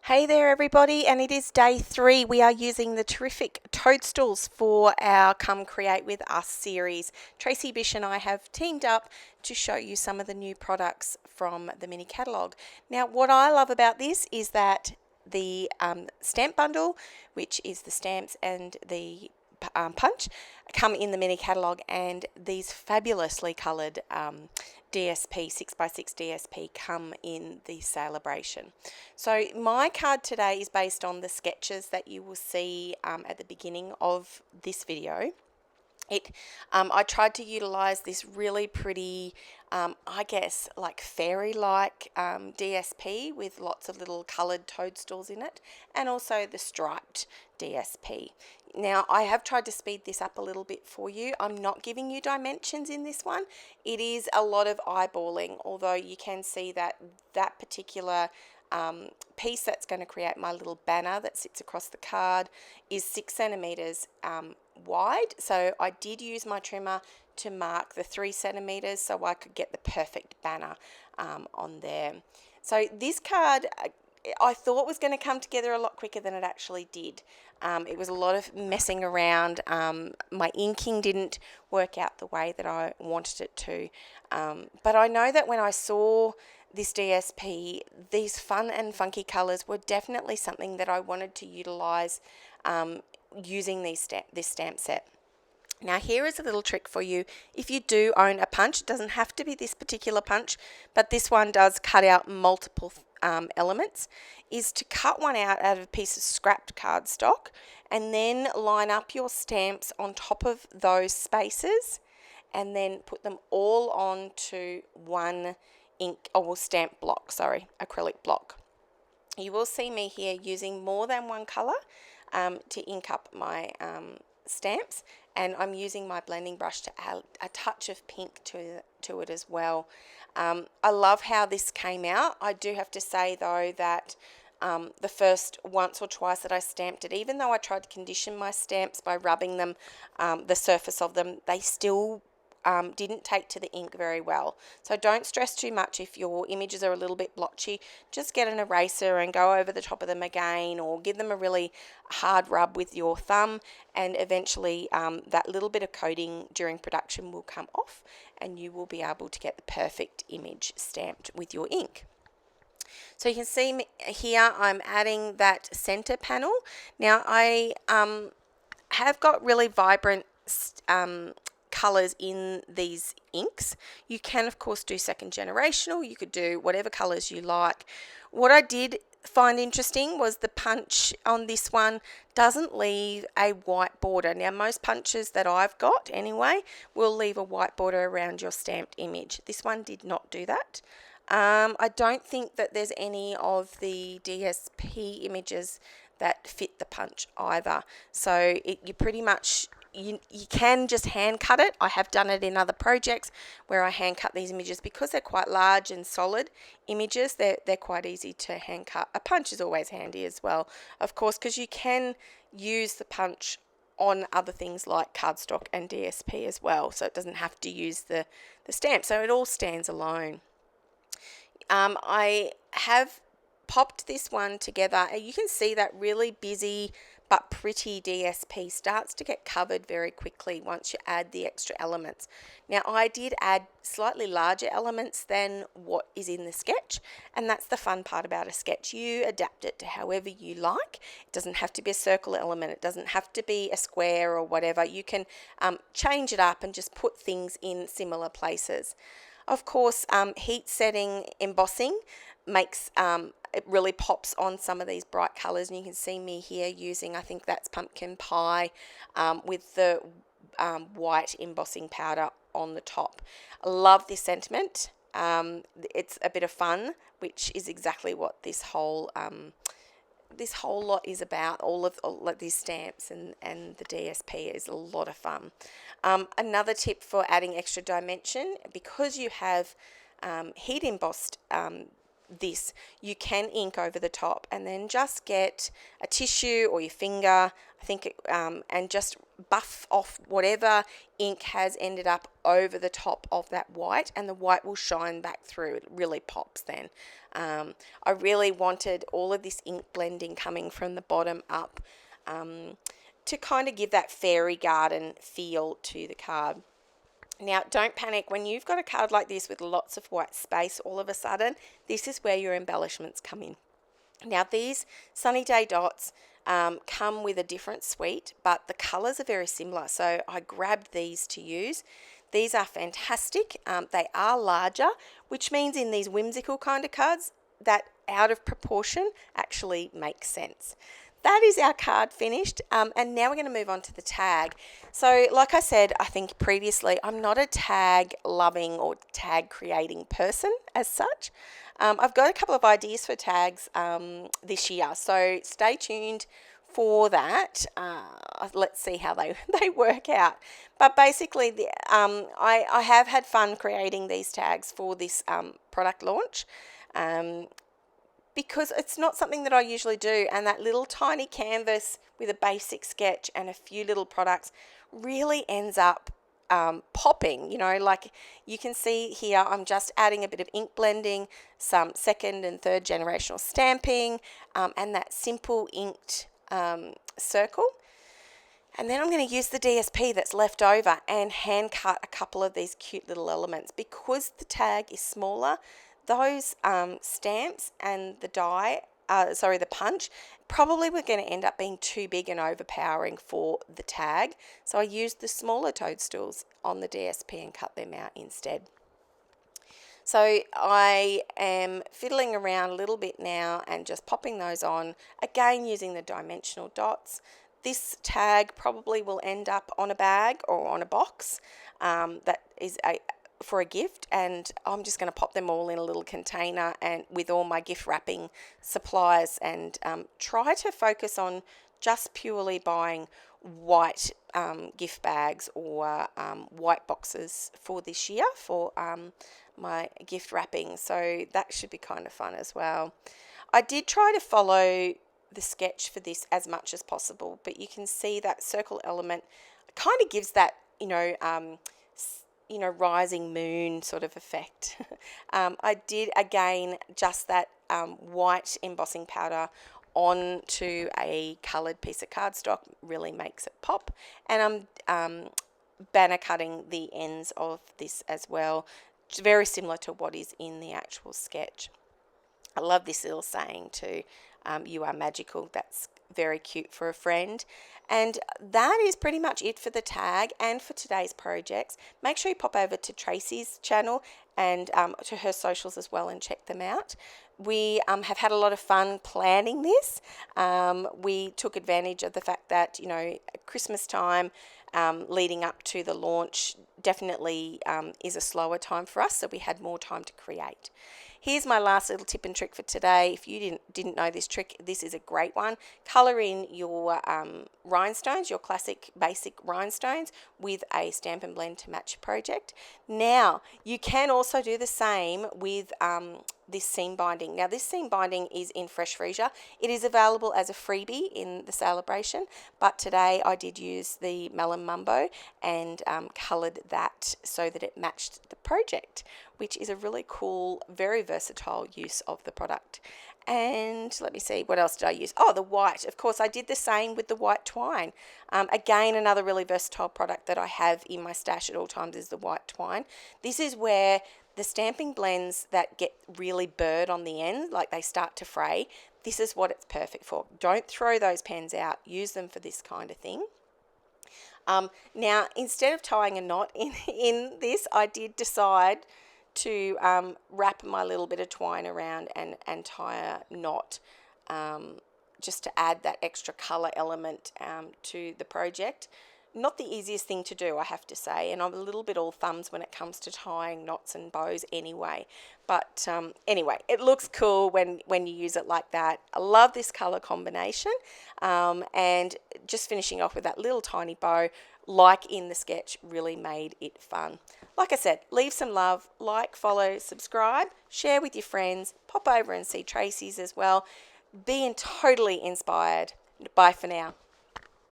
Hey there, everybody, and it is day 3. We are using the terrific toadstools for our Come Create With Us series. Tracy Bish and I have teamed up to show you some of the new products from the mini catalogue. Now, what I love about this is that the stamp bundle, which is the stamps and the punch, come in the mini catalogue, and these fabulously coloured DSP 6x6 DSP come in the Celebration. So my card today is based on the sketches that you will see at the beginning of this video. I tried to utilize this really pretty, I guess, like fairy-like DSP with lots of little colored toadstools in it, and also the striped DSP. Now, I have tried to speed this up a little bit for you. I'm not giving you dimensions in this one. It is a lot of eyeballing, although you can see that that particular piece that's going to create my little banner that sits across the card is 6 centimeters wide. So I did use my trimmer to mark the 3 centimeters so I could get the perfect banner on there. So this card I thought was going to come together a lot quicker than it actually did. It was a lot of messing around. My inking didn't work out the way that I wanted it to. But I know that when I saw this DSP, these fun and funky colours were definitely something that I wanted to utilise using this stamp set. Now, here is a little trick for you. If you do own a punch, it doesn't have to be this particular punch, but this one does cut out multiple elements, is to cut one out of a piece of scrapped cardstock and then line up your stamps on top of those spaces and then put them all onto one acrylic block. You will see me here using more than one colour to ink up my stamps, and I'm using my blending brush to add a touch of pink to it as well. I love how this came out. I do have to say though that the first once or twice that I stamped it, even though I tried to condition my stamps by rubbing them, the surface of them, they still didn't take to the ink very well. So don't stress too much if your images are a little bit blotchy. Just get an eraser and go over the top of them again, or give them a really hard rub with your thumb, and eventually that little bit of coating during production will come off and you will be able to get the perfect image stamped with your ink. So you can see here I'm adding that center panel. Now I have got really vibrant colours in these inks. You can of course do second generational, you could do whatever colours you like. What I did find interesting was the punch on this one doesn't leave a white border. Now most punches that I've got anyway will leave a white border around your stamped image. This one did not do that. I don't think that there's any of the DSP images that fit the punch either. So you pretty much you can just hand cut it. I have done it in other projects where I hand cut these images because they're quite large and solid images. They're quite easy to hand cut. A punch is always handy as well, of course, because you can use the punch on other things like cardstock and DSP as well, so it doesn't have to use the stamp, so it all stands alone. I have popped this one together, and you can see that really busy but pretty DSP starts to get covered very quickly once you add the extra elements. Now I did add slightly larger elements than what is in the sketch, and that's the fun part about a sketch. You adapt it to however you like. It doesn't have to be a circle element, it doesn't have to be a square or whatever. You can change it up and just put things in similar places. Of course, heat setting embossing makes it really pops on some of these bright colours, and you can see me here using, I think that's pumpkin pie with the white embossing powder on the top. I love this sentiment. It's a bit of fun, which is exactly what this whole lot is about. All of these stamps and the DSP is a lot of fun. Another tip for adding extra dimension, because you have heat embossed this, you can ink over the top, and then just get a tissue or your finger, I think, and just buff off whatever ink has ended up over the top of that white, and the white will shine back through. It really pops then. I really wanted all of this ink blending coming from the bottom up, to kind of give that fairy garden feel to the card. Now, don't panic. When you've got a card like this with lots of white space, all of a sudden, this is where your embellishments come in. Now, these Sunny Day dots come with a different suite, but the colours are very similar. So I grabbed these to use. These are fantastic. They are larger, which means in these whimsical kind of cards, that out of proportion actually makes sense. That is our card finished, and now we're going to move on to the tag. So like I said, I think previously, I'm not a tag loving or tag creating person as such. I've got a couple of ideas for tags this year, so stay tuned for that. Let's see how they work out. But basically, I have had fun creating these tags for this product launch. Because it's not something that I usually do, and that little tiny canvas with a basic sketch and a few little products really ends up popping. Like you can see here, I'm just adding a bit of ink blending, some second and third generational stamping, and that simple inked circle. And then I'm going to use the DSP that's left over and hand cut a couple of these cute little elements. Because the tag is smaller, those stamps and the the punch, probably were going to end up being too big and overpowering for the tag. So I used the smaller toadstools on the DSP and cut them out instead. So I am fiddling around a little bit now and just popping those on, again using the dimensional dots. This tag probably will end up on a bag or on a box that is for a gift, and I'm just going to pop them all in a little container and with all my gift wrapping supplies, and try to focus on just purely buying white gift bags or white boxes for this year for my gift wrapping. So that should be kind of fun as well. I did try to follow the sketch for this as much as possible, but you can see that circle element kind of gives that rising moon sort of effect. I did again just that white embossing powder onto a coloured piece of cardstock, really makes it pop. And I'm banner cutting the ends of this as well, very similar to what is in the actual sketch. I love this little saying too, you are magical. That's very cute for a friend. And that is pretty much it for the tag and for today's projects. Make sure you pop over to Tracy's channel and to her socials as well and check them out. We have had a lot of fun planning this. We took advantage of the fact that, Christmas time leading up to the launch definitely is a slower time for us, so we had more time to create. Here's my last little tip and trick for today. If you didn't know this trick, this is a great one. Colour in your rhinestones, your classic basic rhinestones, with a Stampin' Blend to match your project. Now, you can also do the same with this seam binding. Now, this seam binding is in Fresh Freesia. It is available as a freebie in the celebration, but today I did use the Melon Mumbo and coloured that so that it matched the project, which is a really cool, very versatile use of the product. And let me see, what else did I use? Oh, the white. Of course, I did the same with the white twine. Again, another really versatile product that I have in my stash at all times is the white twine. This is where the Stampin' Blends that get really burred on the end, like they start to fray, this is what it's perfect for. Don't throw those pens out. Use them for this kind of thing. Now, instead of tying a knot in this, I did decide to wrap my little bit of twine around and tie a knot just to add that extra colour element to the project. Not the easiest thing to do, I have to say, and I'm a little bit all thumbs when it comes to tying knots and bows anyway. But anyway, it looks cool when you use it like that. I love this colour combination, and just finishing off with that little tiny bow, like in the sketch, really made it fun. Like I said, leave some love, like, follow, subscribe, share with your friends, pop over and see Tracy's as well. Being totally inspired. Bye for now.